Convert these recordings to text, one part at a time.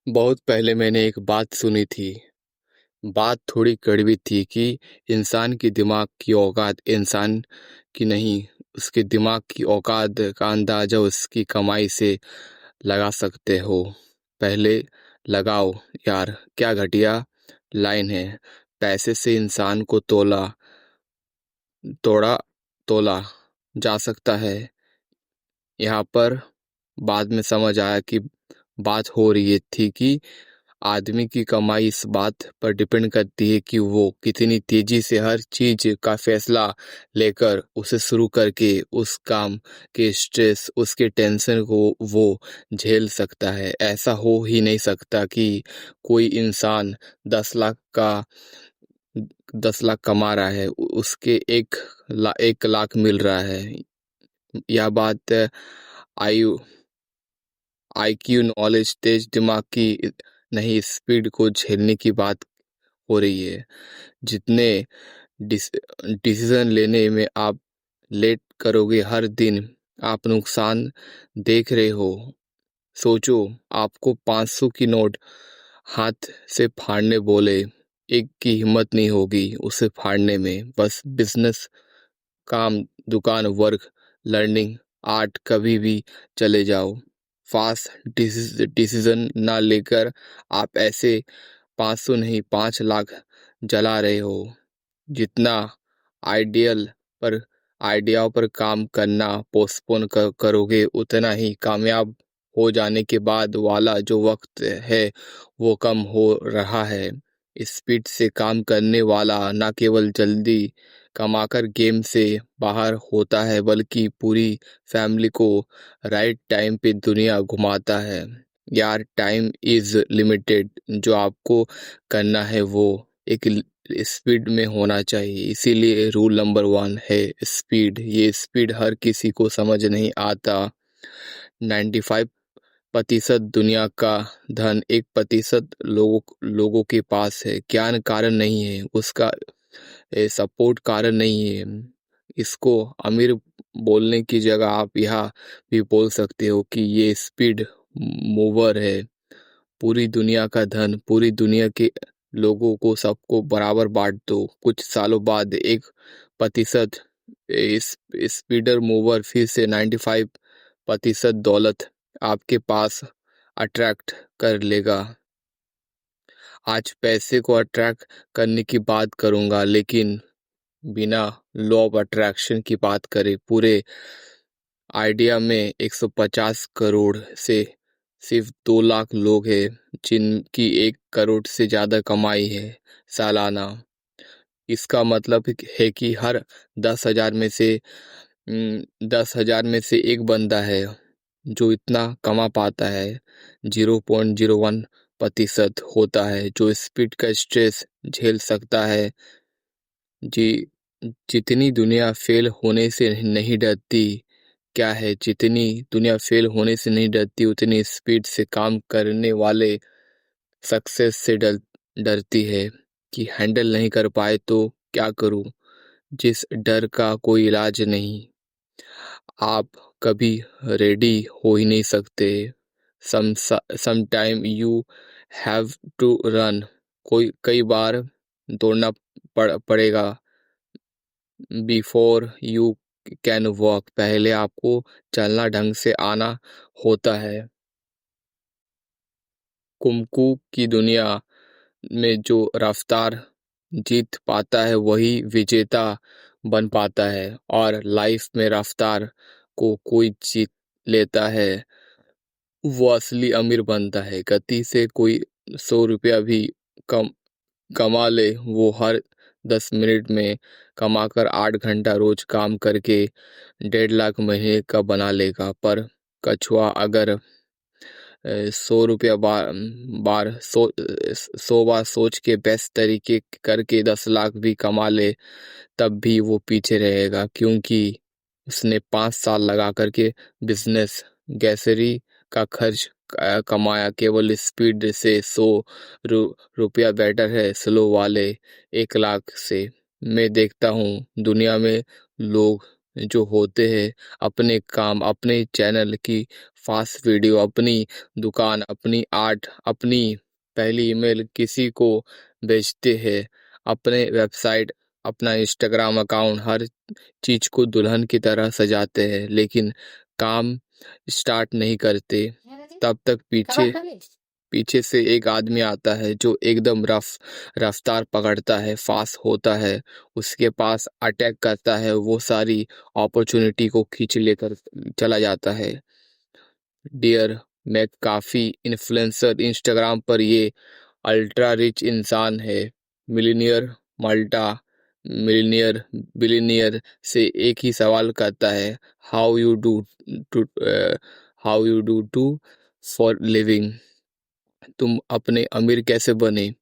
बहुत पहले मैंने एक बात सुनी थी। बात थोड़ी कड़वी थी कि इंसान की दिमाग की औकात इंसान की नहीं, उसके दिमाग की औकात का अंदाजा उसकी कमाई से लगा सकते हो। पहले लगाओ यार, क्या घटिया लाइन है। पैसे से इंसान को तोड़ा तोला जा सकता है। यहाँ पर बाद में समझ आया कि बात हो रही थी कि आदमी की कमाई इस बात पर डिपेंड करती है कि वो कितनी तेजी से हर चीज का फैसला लेकर उसे शुरू करके उस काम के स्ट्रेस, उसके टेंशन को वो झेल सकता है। ऐसा हो ही नहीं सकता कि कोई इंसान 10 लाख का 10 लाख कमा रहा है, उसके 1 लाख मिल रहा है। यह बात आई आईक्यू, नॉलेज, तेज दिमाग की नहीं, स्पीड को झेलने की बात हो रही है। जितने डिसीजन लेने में आप लेट करोगे हर दिन, आप नुकसान देख रहे हो। सोचो, आपको 500 की नोट हाथ से फाड़ने बोले, एक की हिम्मत नहीं होगी उसे फाड़ने में। बस बिजनेस, काम, दुकान, वर्क, लर्निंग, आर्ट, कभी भी चले जाओ। फास्ट डिसीजन ना लेकर आप ऐसे 500 नहीं 5 लाख जला रहे हो। जितना आइडियल पर आइडियाओं पर काम करना पोस्टपोन करोगे, उतना ही कामयाब हो जाने के बाद वाला जो वक्त है वो कम हो रहा है। स्पीड से काम करने वाला ना केवल जल्दी कमाकर गेम से बाहर होता है, बल्कि पूरी फैमिली को राइट टाइम पे दुनिया घुमाता है। यार, टाइम इज लिमिटेड। जो आपको करना है वो एक स्पीड में होना चाहिए। इसीलिए रूल नंबर 1 है स्पीड। ये स्पीड हर किसी को समझ नहीं आता। 95% दुनिया का धन 1% लोगों के पास है। ज्ञान कारण नहीं है, उसका सपोर्ट कारण नहीं है। इसको अमीर बोलने की जगह आप यहाँ भी बोल सकते हो कि ये स्पीड मूवर है। पूरी दुनिया का धन पूरी दुनिया के लोगों को सबको बराबर बांट दो, कुछ सालों बाद 1% इस स्पीडर मूवर फिर से 95% दौलत आपके पास अट्रैक्ट कर लेगा। आज पैसे को अट्रैक्ट करने की बात करूंगा, लेकिन बिना लॉ ऑफ अट्रैक्शन की बात करें, पूरे आइडिया में 150 करोड़ से सिर्फ 2 लाख लोग हैं जिनकी 1 करोड़ से ज्यादा कमाई है सालाना। इसका मतलब है कि हर 10,000 में से 10,000 में से एक बंदा है जो इतना कमा पाता है। 0.01% होता है जो स्पीड का स्ट्रेस झेल सकता है। जी, जितनी दुनिया फेल होने से नहीं डरती, क्या है, जितनी दुनिया फेल होने से नहीं डरती, उतनी स्पीड से काम करने वाले सक्सेस से डरती है कि हैंडल नहीं कर पाए तो क्या करूं। जिस डर का कोई इलाज नहीं। आप कभी रेडी हो ही नहीं सकते। Some time you have to run. कई बार दौड़ना पड़ेगा बिफोर यू कैन वॉक। पहले आपको चलना ढंग से आना होता है। कुमकू की दुनिया में जो रफ्तार जीत पाता है वही विजेता बन पाता है, और लाइफ में रफ्तार को कोई जीत लेता है वो असली अमीर बनता है। गति से कोई 100 रुपया भी कम कमा ले, वो हर 10 मिनट में कमाकर 8 घंटा रोज काम करके 1.5 लाख महीने का बना लेगा। पर कछुआ अगर 100 रुपया सौ बार सोच के बेस्ट तरीके करके 10 लाख भी कमा ले, तब भी वो पीछे रहेगा, क्योंकि उसने 5 साल लगा करके बिजनेस गैसरी का खर्च कमाया। केवल स्पीड से 100 रुपया बेटर है स्लो वाले 1 लाख से। मैं देखता हूँ दुनिया में लोग जो होते हैं अपने काम, अपने चैनल की फास्ट वीडियो, अपनी दुकान, अपनी आर्ट, अपनी पहली ईमेल किसी को बेचते हैं, अपने वेबसाइट, अपना इंस्टाग्राम अकाउंट, हर चीज को दुल्हन की तरह सजाते हैं, लेकिन काम स्टार्ट नहीं करते। तब तक पीछे पीछे से एक आदमी आता है जो एकदम रफ्तार पकड़ता है, फास्ट होता है, उसके पास अटैक करता है, वो सारी अपॉर्चुनिटी को खींच लेकर चला जाता है। डियर, मैं काफ़ी इन्फ्लुएंसर इंस्टाग्राम पर ये अल्ट्रा रिच इंसान है, मिलीनियर, मल्टा मिलीनियर, बिलीनियर से एक ही सवाल करता है, how you do to how you do to for living. तुम अपने अमीर कैसे बने?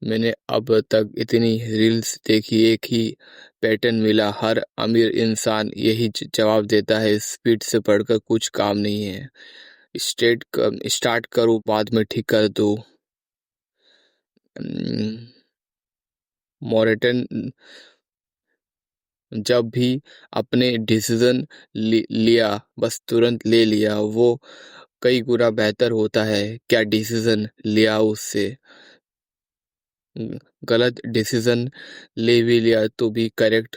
मैंने अब तक इतनी रील्स देखी, एक ही पैटर्न मिला, हर अमीर इंसान यही जवाब देता है, स्पीड से पढ़कर कुछ काम नहीं है, स्टार्ट करो बाद में ठीक कर दो। मोरेटन जब भी आपने डिसीजन लिया, बस तुरंत ले लिया, वो कई गुना बेहतर होता है क्या डिसीजन लिया उससे। गलत डिसीजन ले भी लिया तो भी करेक्ट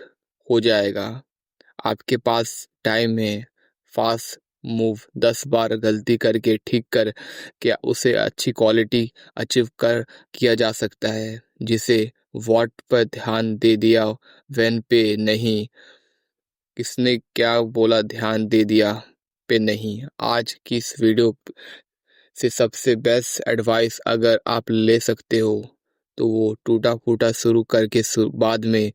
हो जाएगा। आपके पास टाइम है, फास्ट मूव, 10 बार गलती करके ठीक कर क्या उसे अच्छी क्वालिटी अचीव कर किया जा सकता है, जिसे व्हाट पर ध्यान दे दिया, व्हेन पे नहीं। किसने क्या बोला, ध्यान दे दिया पे नहीं। आज की इस वीडियो से सबसे बेस्ट एडवाइस अगर आप ले सकते हो तो वो टूटा फूटा शुरू करके बाद में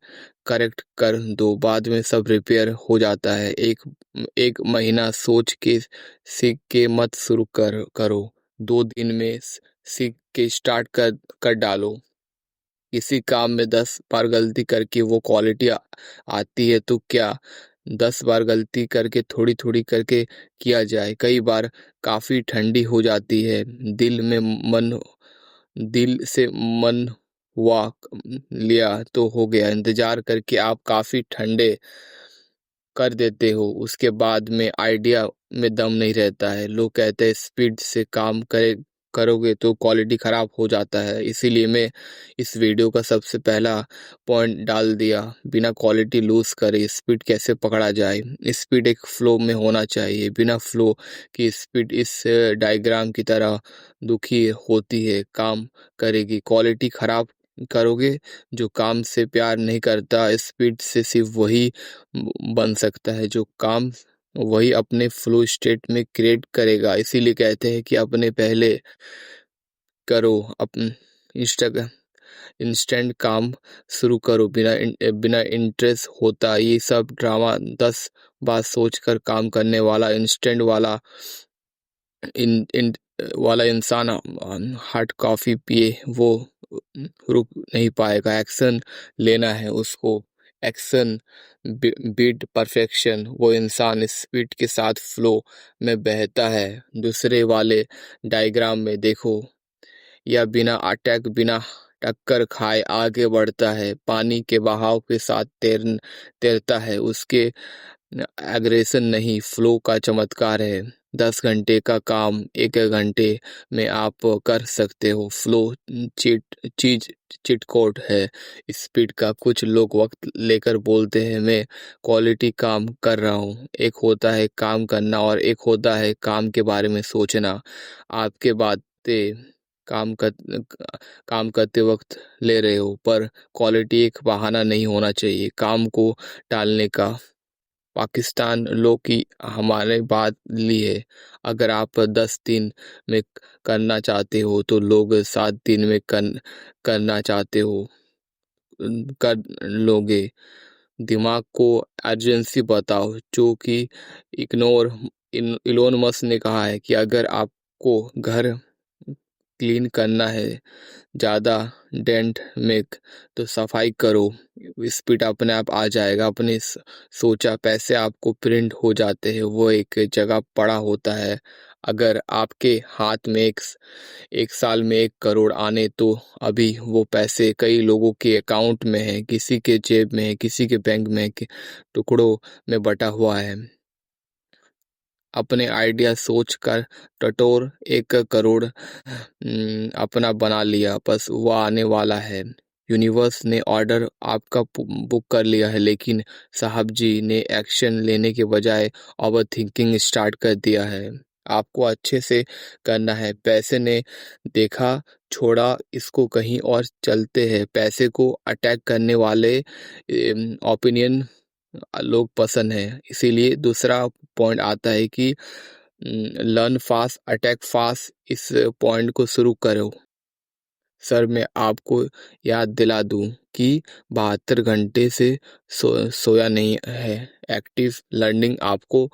करेक्ट कर दो, बाद में सब रिपेयर हो जाता है। एक एक महीना सोच के सीख के मत शुरू करो, 2 दिन में सीख के स्टार्ट कर डालो। किसी काम में 10 बार गलती करके वो क्वालिटी आती है तो क्या 10 बार गलती करके थोड़ी थोड़ी करके किया जाए, कई बार काफी ठंडी हो जाती है। मन दिल से मन हुआ लिया तो हो गया, इंतजार करके आप काफी ठंडे कर देते हो, उसके बाद में आइडिया में दम नहीं रहता है। लोग कहते हैं स्पीड से काम करोगे तो क्वालिटी खराब हो जाता है, इसीलिए मैं इस वीडियो का सबसे पहला पॉइंट डाल दिया, बिना क्वालिटी लूज करे स्पीड कैसे पकड़ा जाए। स्पीड एक फ्लो में होना चाहिए, बिना फ्लो की स्पीड इस डायग्राम की तरह दुखी होती है, काम करेगी। क्वालिटी खराब करोगे, जो काम से प्यार नहीं करता स्पीड से सिर्फ वही बन सकता है जो काम वही अपने फ्लो स्टेट में क्रिएट करेगा। इसीलिए कहते हैं कि अपने पहले करो, अपन इंस्टाग्राम इंस्टेंट काम शुरू करो, बिना इंटरेस्ट होता ये सब ड्रामा। 10 बार सोचकर काम करने वाला इंस्टेंट इन, इन वाला इंसान हॉट कॉफी पिए वो रुक नहीं पाएगा। एक्शन लेना है उसको, एक्शन बीट परफेक्शन। वो इंसान स्पीड के साथ फ्लो में बहता है। दूसरे वाले डायग्राम में देखो, या बिना अटैक, बिना टक्कर खाए आगे बढ़ता है, पानी के बहाव के साथ तैरता है, उसके एग्रेशन नहीं फ्लो का चमत्कार है। 10 घंटे का काम 1 घंटे में आप कर सकते हो, फ्लो चिट कोड है स्पीड का। कुछ लोग वक्त लेकर बोलते हैं मैं क्वालिटी काम कर रहा हूँ। एक होता है काम करना और एक होता है काम के बारे में सोचना। आपके बातें काम कर काम करते वक्त ले रहे हो, पर क्वालिटी एक बहाना नहीं होना चाहिए काम को टालने का। पाकिस्तान लो की हमारे बात ली है, अगर आप 10 दिन में करना चाहते हो तो लोग 7 दिन में करना चाहते हो कर लोगे। दिमाग को अर्जेंसी बताओ, जो कि इग्नोर इलोन मस्क ने कहा है कि अगर आपको घर क्लीन करना है, ज़्यादा डेंट में, तो सफाई करो, स्पीड अपने आप आ जाएगा। अपने सोचा पैसे आपको प्रिंट हो जाते हैं, वो एक जगह पड़ा होता है, अगर आपके हाथ में एक साल में 1 करोड़ आने तो अभी वो पैसे कई लोगों के अकाउंट में है, किसी के जेब में है, किसी के बैंक में टुकड़ों में बटा हुआ है। अपने आइडिया सोच कर टटोर 1 करोड़ अपना बना लिया, बस वो आने वाला है। यूनिवर्स ने ऑर्डर आपका बुक कर लिया है, लेकिन साहब जी ने एक्शन लेने के बजाय ओवर थिंकिंग स्टार्ट कर दिया है। आपको अच्छे से करना है। पैसे ने देखा छोड़ा, इसको कहीं और चलते हैं। पैसे को अटैक करने वाले ओपिनियन लोग पसंद है। इसीलिए दूसरा पॉइंट आता है कि लर्न फास्ट अटैक फास्ट। इस पॉइंट को शुरू करो। सर मैं आपको याद दिला दूं कि 72 घंटे से सोया नहीं है। एक्टिव लर्निंग आपको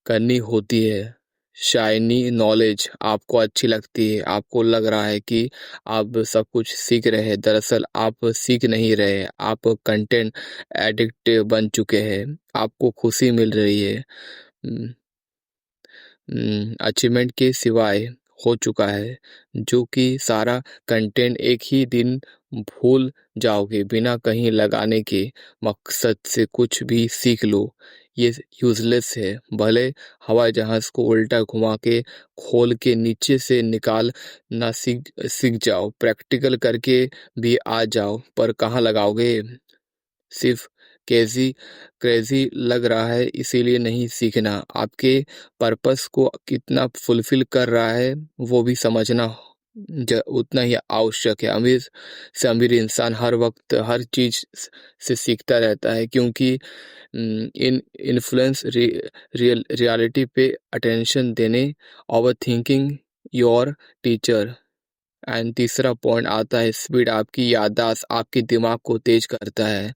करनी होती है। शाइनी नॉलेज आपको अच्छी लगती है, आपको लग रहा है कि आप सब कुछ सीख रहे हैं, दरअसल आप सीख नहीं रहे, आप कंटेंट एडिक्ट बन चुके हैं। आपको खुशी मिल रही है अचीवमेंट के सिवाय हो चुका है, जो कि सारा कंटेंट एक ही दिन भूल जाओगे बिना कहीं लगाने के। मकसद से कुछ भी सीख लो, ये यूजलेस है। भले हवाई जहाज को उल्टा घुमा के खोल के नीचे से निकाल ना सीख सीख जाओ, प्रैक्टिकल करके भी आ जाओ, पर कहाँ लगाओगे? सिर्फ क्रेजी क्रेजी लग रहा है इसीलिए नहीं सीखना। आपके पर्पस को कितना फुलफिल कर रहा है वो भी समझना उतना ही आवश्यक है। अमीर से अमीर इंसान हर वक्त हर चीज से सीखता रहता है, क्योंकि इन इन्फ्लुएंस रियलिटी पे अटेंशन देने। Over thinking your teacher. And तीसरा पॉइंट आता है स्पीड। आपकी याददाश्त आपके दिमाग को तेज करता है।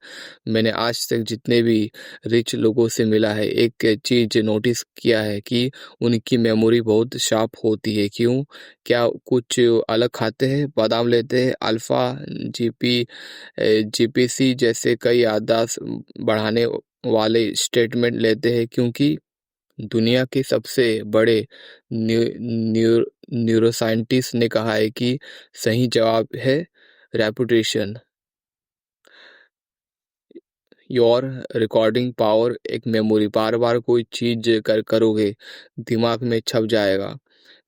मैंने आज तक जितने भी रिच लोगों से मिला है, एक चीज नोटिस किया है कि उनकी मेमोरी बहुत शार्प होती है। क्यों? क्या कुछ अलग खाते हैं? बादाम लेते हैं? अल्फा जीपीसी जैसे कई याददाश्त बढ़ाने वाले स्टेटमेंट लेते हैं? क्योंकि दुनिया के सबसे बड़े न्यूरोसाइंटिस्ट ने कहा है कि सही जवाब है रेपुटेशन। योर रिकॉर्डिंग पावर एक मेमोरी। बार बार कोई चीज करोगे दिमाग में छप जाएगा।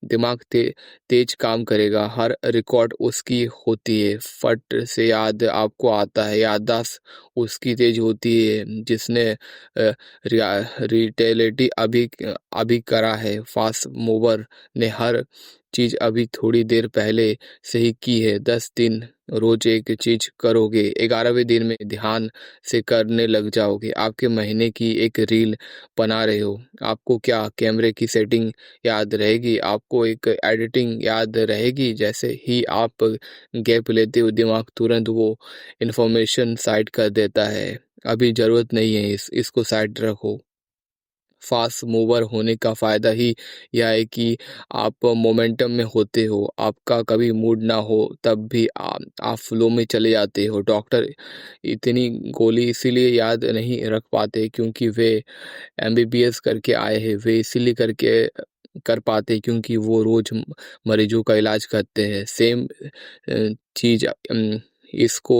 दिमाग तेज काम करेगा। हर रिकॉर्ड उसकी होती है, फट से याद आपको आता है। याददाश्त उसकी तेज होती है जिसने रिटेलिटी अभी अभी करा है। फास्ट मूवर ने हर चीज अभी थोड़ी देर पहले से ही की है। 10 दिन रोज एक चीज करोगे, 11वें दिन में ध्यान से करने लग जाओगे। आपके महीने की एक रील बना रहे हो, आपको क्या कैमरे की सेटिंग याद रहेगी? आपको एक एडिटिंग याद रहेगी? जैसे ही आप गैप लेते हो दिमाग तुरंत वो इन्फॉर्मेशन साइड कर देता है। अभी जरूरत नहीं है, इसको साइड रखो। फास्ट मूवर होने का फायदा ही यह है कि आप मोमेंटम में होते हो। आपका कभी मूड ना हो तब भी आप फ्लो में चले जाते हो। डॉक्टर इतनी गोली इसीलिए याद नहीं रख पाते क्योंकि वे एमबीबीएस करके आए हैं। वे इसीलिए करके कर पाते क्योंकि वो रोज मरीजों का इलाज करते हैं। सेम चीज इसको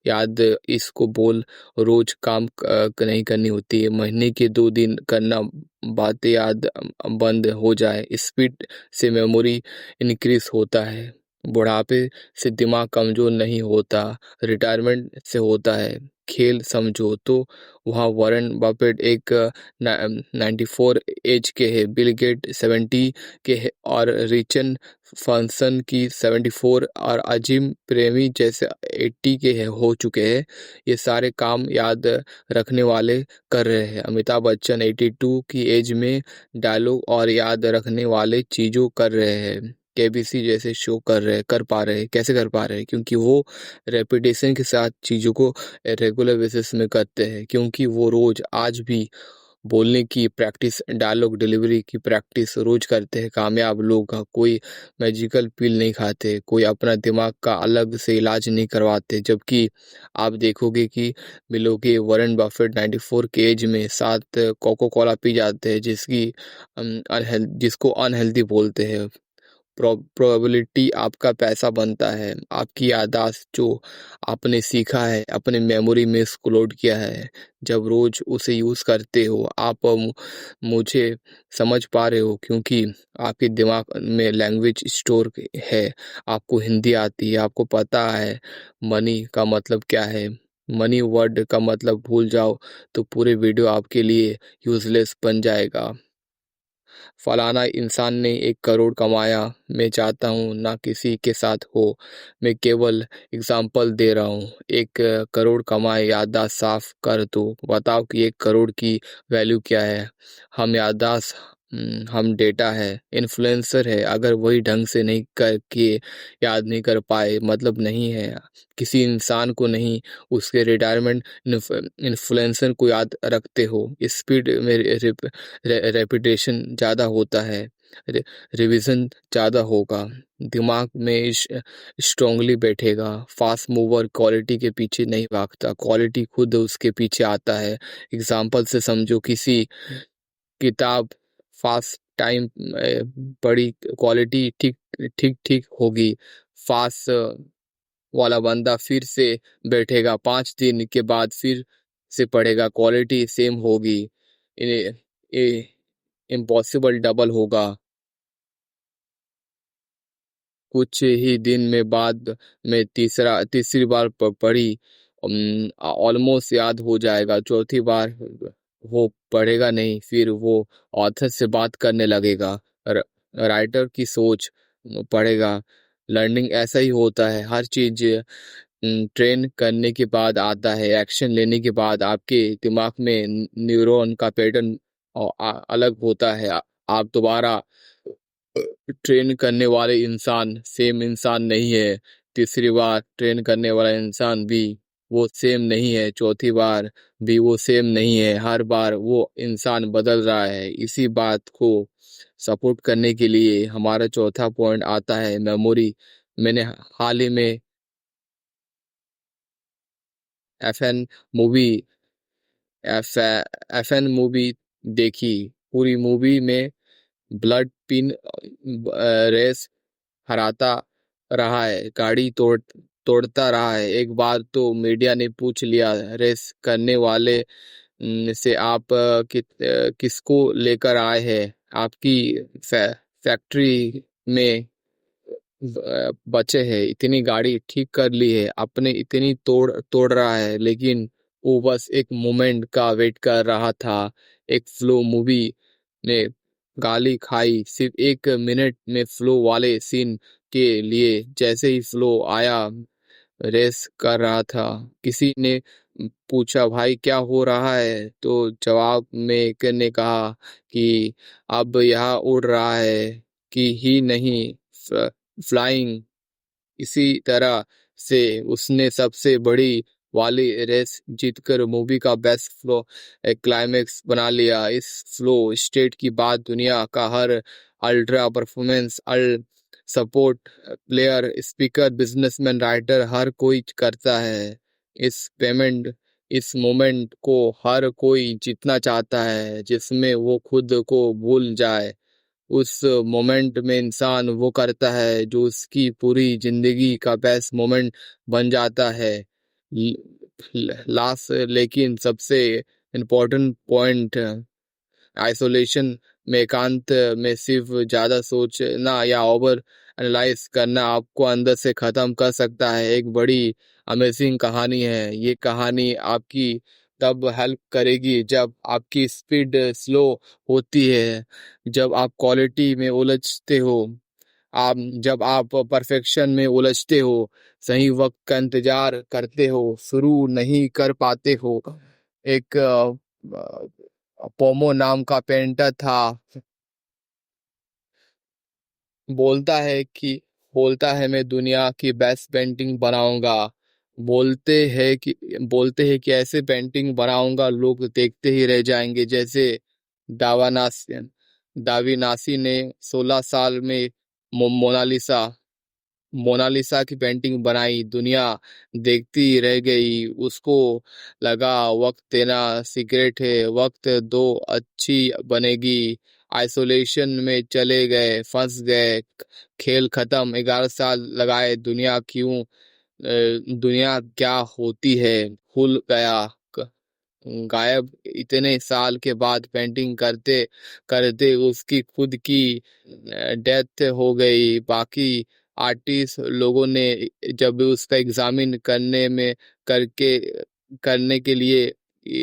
याद इसको बोल रोज काम नहीं करनी होती है। महीने के 2 दिन करना, बातें याद बंद हो जाए। स्पीड से मेमोरी इंक्रीज होता है। बुढ़ापे से दिमाग कमजोर नहीं होता, रिटायरमेंट से होता है। खेल समझो तो वहाँ वॉरेन बफेट एक 94 एज के है, बिल गेट 70 के है और रिचन फंसन की 74 और अजीम प्रेमी जैसे 80 के है हो चुके हैं। ये सारे काम याद रखने वाले कर रहे हैं। अमिताभ बच्चन 82 की एज में डायलॉग और याद रखने वाले चीजों कर रहे हैं। केबीसी जैसे शो कर पा रहे हैं। कैसे कर पा रहे हैं? क्योंकि वो रेपिटेशन के साथ चीजों को रेगुलर बेसिस में करते हैं। क्योंकि वो रोज आज भी बोलने की प्रैक्टिस, डायलॉग डिलीवरी की प्रैक्टिस रोज करते हैं कामयाब लोग। कोई मैजिकल पिल नहीं खाते, कोई अपना दिमाग का अलग से इलाज नहीं करवाते। जबकि आप देखोगे कि मिलोगे वॉरेन बफेट 94 के एज में 7 कोको कोला पी जाते हैं, जिसको अनहेल्दी बोलते हैं। प्रोबेबिलिटी आपका पैसा बनता है, आपकी याददाश्त जो आपने सीखा है, अपने मेमोरी में इसको लोड किया है। जब रोज उसे यूज़ करते हो, आप मुझे समझ पा रहे हो, क्योंकि आपके दिमाग में लैंग्वेज स्टोर है। आपको हिंदी आती है, आपको पता है मनी का मतलब क्या है। मनी वर्ड का मतलब भूल जाओ तो पूरे वीडियो आपके लिए यूजलेस बन जाएगा। फलाना इंसान ने 1 करोड़ कमाया, मैं चाहता हूँ ना किसी के साथ हो। मैं केवल एग्जाम्पल दे रहा हूँ। 1 करोड़ कमाए, याददाश्त साफ कर दो, बताओ कि 1 करोड़ की वैल्यू क्या है। हम याददाश्त, हम डेटा है, इन्फ्लुएंसर है। अगर वही ढंग से नहीं करके याद नहीं कर पाए, मतलब नहीं है। किसी इंसान को नहीं, उसके रिटायरमेंट इन्फ्लुएंसर को याद रखते हो। स्पीड में रेपिटेशन ज़्यादा होता है, रिवीजन ज़्यादा होगा, दिमाग में स्ट्रांगली बैठेगा। फास्ट मूवर क्वालिटी के पीछे नहीं भागता, क्वालिटी खुद उसके पीछे आता है। एग्जाम्पल से समझो, किसी किताब फास्ट टाइम पढ़ी, क्वालिटी ठीक ठीक ठीक होगी। फास्ट वाला बंदा फिर से बैठेगा, 5 दिन के बाद फिर से पढ़ेगा, क्वालिटी सेम होगी। इम्पॉसिबल डबल होगा। कुछ ही दिन में बाद में तीसरी बार पढ़ी, ऑलमोस्ट याद हो जाएगा। चौथी बार वो पढ़ेगा नहीं, फिर वो ऑथर से बात करने लगेगा, राइटर की सोच पढ़ेगा। लर्निंग ऐसा ही होता है, हर चीज ट्रेन करने के बाद आता है, एक्शन लेने के बाद। आपके दिमाग में न्यूरॉन का पैटर्न अलग होता है। आप दोबारा ट्रेन करने वाले इंसान सेम इंसान नहीं है। तीसरी बार ट्रेन करने वाला इंसान भी वो सेम नहीं है, चौथी बार भी वो सेम नहीं है। हर बार वो इंसान बदल रहा है। इसी बात को सपोर्ट करने के लिए हमारा चौथा पॉइंट आता है, मेमोरी। मैंने हाल ही में एफएन मूवी एफएन मूवी देखी। पूरी मूवी में ब्लड पिन रेस हराता रहा है, गाड़ी तोड़ता रहा है। एक बार तो मीडिया ने पूछ लिया रेस करने वाले से, आप किसको लेकर आए हैं। आपकी फैक्ट्री में बचे हैं, इतनी गाड़ी ठीक कर ली है, अपने इतनी तोड़ तोड़ रहा है, लेकिन वो बस एक मोमेंट का वेट कर रहा था। एक फ्लो मूवी ने गाली खाई सिर्फ 1 मिनट में फ्लो वाले सीन के लिए। जैसे ही फ्लो आया, रेस कर रहा था, किसी ने पूछा भाई क्या हो रहा है, तो जवाब में एक ने कहा कि अब यह उड़ रहा है कि ही नहीं, फ्लाइंग। इसी तरह से उसने सबसे बड़ी वाली रेस जीतकर मूवी का बेस्ट फ्लो क्लाइमेक्स बना लिया। इस फ्लो स्टेट की बात दुनिया का हर ultra performance support player, speaker, businessman, writer, हर कोई करता है। इस पेमेंट इस मोमेंट को हर कोई जीतना चाहता है, जिसमें वो खुद को भूल जाए। उस मोमेंट में इंसान वो करता है जो उसकी पूरी जिंदगी का बेस्ट मोमेंट बन जाता है। लास्ट लेकिन सबसे इम्पोर्टेंट पॉइंट, आइसोलेशन में, एकांत में सिर्फ ज्यादा सोचना या ओवर एनालाइज करना आपको अंदर से खत्म कर सकता है। एक बड़ी अमेजिंग कहानी है ये कहानी, आपकी तब हेल्प करेगी जब आपकी स्पीड स्लो होती है, जब आप क्वालिटी में उलझते हो, आप जब आप परफेक्शन में उलझते हो, सही वक्त का इंतजार करते हो, शुरू नहीं कर पाते हो। एक पोमो नाम का पेंटर था, बोलता है कि बोलता है मैं दुनिया की बेस्ट पेंटिंग बनाऊंगा। बोलते हैं कि ऐसे पेंटिंग बनाऊंगा लोग देखते ही रह जाएंगे, जैसे दावानासी दाविनासी ने 16 साल में मोनालिसा मोनालिसा की पेंटिंग बनाई, दुनिया देखती रह गई। उसको लगा वक्त देना सिगरेट है, वक्त दो अच्छी बनेगी। आइसोलेशन में चले गए, फंस गए, खेल खत्म। 11 साल लगाए, दुनिया क्या होती है भूल गया, गायब। इतने साल के बाद पेंटिंग करते करते उसकी खुद की डेथ हो गई। बाकी आर्टिस्ट लोगों ने जब उसका एग्जामिन करने के लिए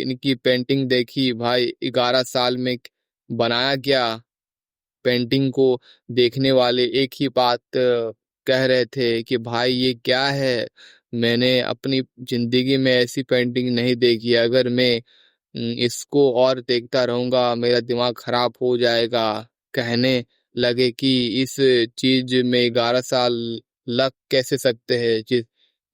इनकी पेंटिंग देखी, भाई 11 साल में बनाया क्या। पेंटिंग को देखने वाले एक ही बात कह रहे थे कि भाई ये क्या है, मैंने अपनी जिंदगी में ऐसी पेंटिंग नहीं देखी। अगर मैं इसको और देखता रहूंगा मेरा दिमाग खराब हो जाएगा। कहने लगे कि इस चीज में 11 साल लग कैसे सकते हैं।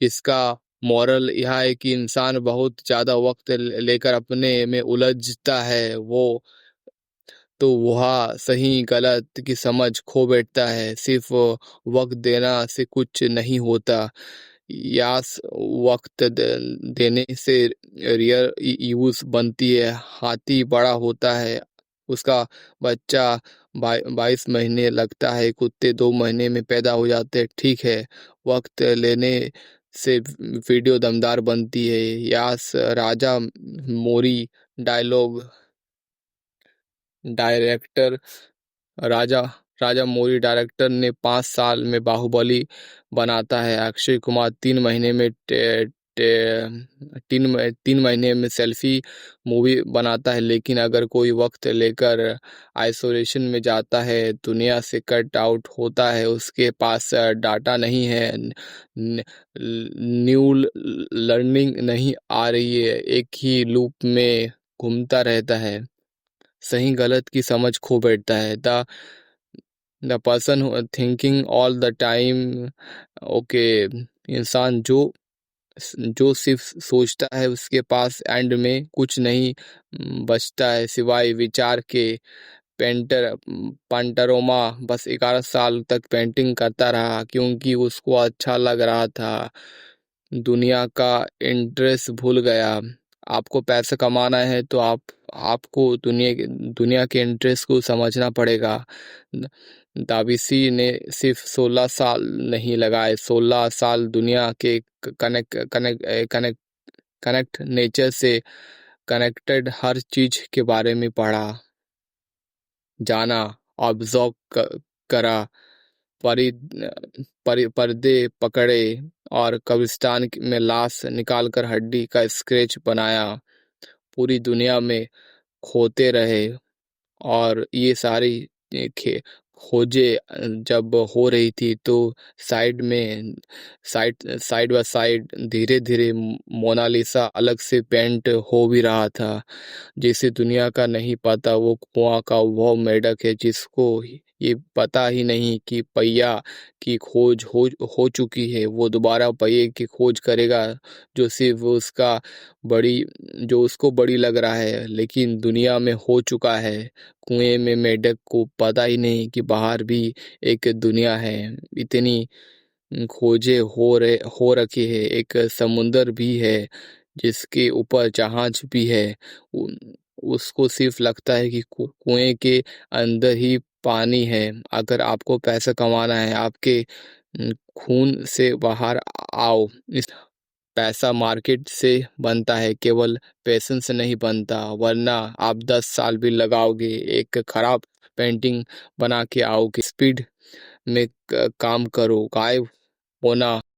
जिसका मॉरल यह है कि इंसान बहुत ज्यादा वक्त लेकर अपने में उलझता है, वो तो वह सही गलत की समझ खो बैठता है। सिर्फ वक्त देना से कुछ नहीं होता, यास वक्त देने से रियल यूज बनती है। हाथी बड़ा होता है, उसका बच्चा 22 महीने लगता है, कुत्ते 2 महीने में पैदा हो जाते हैं। ठीक है, वक्त लेने से वीडियो दमदार बनती है। यास राजा मोरी डायलॉग डायरेक्टर राजा राजा मौरी डायरेक्टर ने 5 साल में बाहुबली बनाता है। अक्षय कुमार 3 महीने में 3 महीने में सेल्फी मूवी बनाता है। लेकिन अगर कोई वक्त लेकर आइसोलेशन में जाता है, दुनिया से कट आउट होता है, उसके पास डाटा नहीं है, न्यू लर्निंग नहीं आ रही है, एक ही लूप में घूमता रहता है, सही गलत की समझ खो बैठता है। The person thinking all the time. Okay, इंसान जो सिर्फ सोचता है, उसके पास एंड में कुछ नहीं बचता है सिवाय विचार के। पेंटरोमा बस 11 साल तक पेंटिंग करता रहा क्योंकि उसको अच्छा लग रहा था। दुनिया का इंटरेस्ट भूल गया। आपको पैसा कमाना है तो आपको दुनिया के इंटरेस्ट को समझना पड़ेगा। दाविसी ने सिर्फ 16 साल नहीं लगाए, 16 साल दुनिया के connect connect connect connect nature से कनेक्टेड हर चीज के बारे में पढ़ा, जाना, ऑब्जर्व करा, पर्दे पकड़े और कब्रिस्तान में लाश निकालकर हड्डी का स्केच बनाया। पूरी दुनिया में खोते रहे और ये सारी खे खोजे जब हो रही थी तो साइड में साइड बाय साइड धीरे धीरे मोनालिसा अलग से पेंट हो भी रहा था। जिसे दुनिया का नहीं पता वो कुआं का वो मेढक है जिसको ये पता ही नहीं कि पहिया की खोज हो चुकी है। वो दोबारा पहिए की खोज करेगा जो सिर्फ बड़ी जो उसको बड़ी लग रहा है, लेकिन दुनिया में हो चुका है। कुएं में मेढक को पता ही नहीं कि बाहर भी एक दुनिया है। इतनी खोजे हो रखी है, एक समुंदर भी है जिसके ऊपर जहाज भी है। उ- उसको सिर्फ लगता है कि कुएं के अंदर ही पानी है। अगर आपको पैसा कमाना है, आपके खून से बाहर आओ। इस पैसा मार्केट से बनता है, केवल पैशन से नहीं बनता, वरना आप 10 साल भी लगाओगे एक खराब पेंटिंग बना के आओगे। स्पीड में काम करो, गायब होना